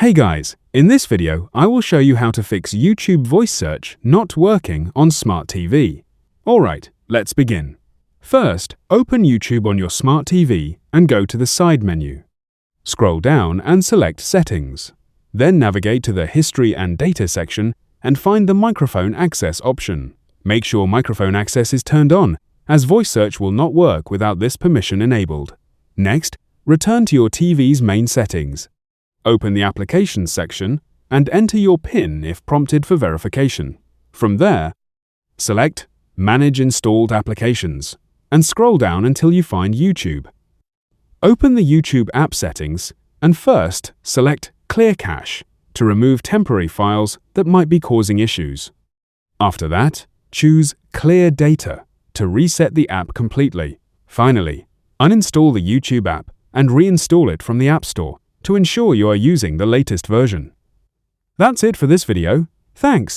Hey guys, in this video I will show you how to fix YouTube voice search not working on smart TV. Alright, let's begin. First, open YouTube on your smart TV and go to the side menu. Scroll down and select Settings. Then navigate to the History and Data section and find the Microphone Access option. Make sure Microphone Access is turned on, as voice search will not work without this permission enabled. Next, return to your TV's main settings. Open the Applications section and enter your PIN if prompted for verification. From there, select Manage Installed Applications and scroll down until you find YouTube. Open the YouTube app settings and first select Clear Cache to remove temporary files that might be causing issues. After that, choose Clear Data to reset the app completely. Finally, uninstall the YouTube app and reinstall it from the App Store to ensure you are using the latest version. That's it for this video. Thanks.